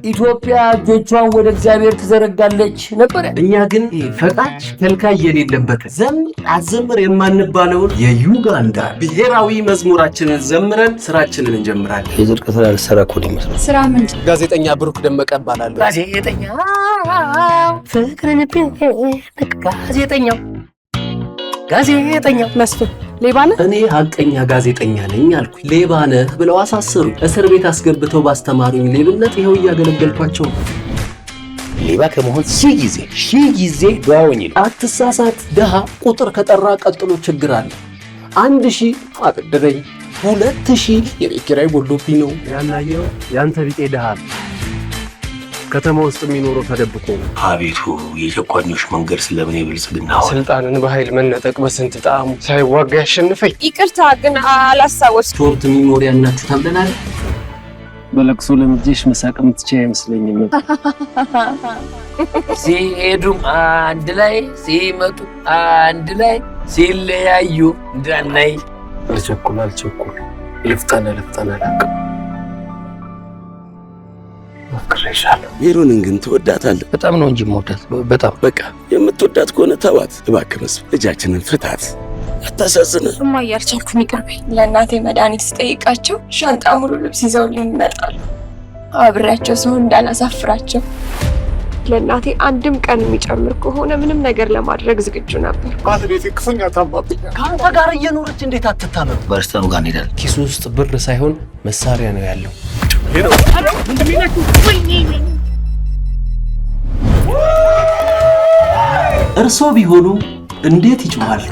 ኢትዮጵያ እጆቿን ወደ እግዚአብሔር ትዘረጋለች ነበር። እኛ ግን ፈቃድ ከልካይ የሌለበት አዘምር የማንባለውን የዩጋንዳ ብሔራዊ መዝሙራችንን ዘምረን ስራችንን እንጀምራለን። የዝርቅ ስራ ልሰራ እኮ ነው ይመስላል። ስራ ምንድን? ጋዜጠኛ ብሩክ ደመቀ እባላለሁ። ጋዜጠኛ ፍቅርን ጋዜጠኛው መስፍን ሌባ ነህ? እኔ ሀቀኛ ጋዜጠኛ ነኝ አልኩ። ሌባ ነህ ብለው አሳሰሩኝ። እስር ቤት አስገብተው ባስተማሩኝ ሌብነት ይኸው እያገለገልኳቸው ነው። ሌባ ከመሆን ሺህ ጊዜ ዱዓውኝ። አትሳሳት። ድሃ ቁጥር ከጠራ ቀጥሎ ችግር አለ። 1000 አበደረኝ፣ 2000 የቤት ኪራይ ጎሎብኝ ነው። ያላየው ያንተ ቢጤ ድሃ ከተማ ውስጥ የሚኖረው ተደብቆ። አቤቱ የጨቋኞች መንገድ ስለምን የብልጽግና ስልጣንን በኃይል መነጠቅ በስንት ጣዕሙ ሳይዋጋ ያሸንፈኝ። ይቅርታ ግን አላስታወስ። ሾርት ሚሞሪ ያናችሁ ተብለናል። በለቅሶ ለምጄሽ መሳቅ የምትችይ አይመስለኝም። ሲሄዱ አንድ ላይ ሲመጡ አንድ ላይ ሲለያዩ እንዳናይ። አልቸኩል ልፍጠነ ሜሮንን ግን ትወዳታለህ? በጣም ነው እንጂ የምወዳት። በጣም በቃ የምትወዳት ከሆነ ተዋት እባክህ። መስፍን ልጃችንን ፍታት። አታሳዝንህ? እማዬ አልቻልኩም፣ ይቅርበኝ። ለእናቴ መድኃኒት ስጠይቃቸው ሻንጣ ሙሉ ልብስ ይዘውልኝ ይመጣሉ። አብሬያቸው ሰው እንዳላሳፍራቸው። ለእናቴ አንድም ቀን የሚጨምር ከሆነ ምንም ነገር ለማድረግ ዝግጁ ነበር። ባለቤቴ ክፉኛ ታማብኛል። ከአንተ ጋር እየኖረች እንዴት አትታመም? ባለስልጣኑ ጋር እንሄዳለን። ኪሱ ውስጥ ብር ሳይሆን መሳሪያ ነው ያለው። እርሶ ቢሆኑ እንዴት ይጮሃል?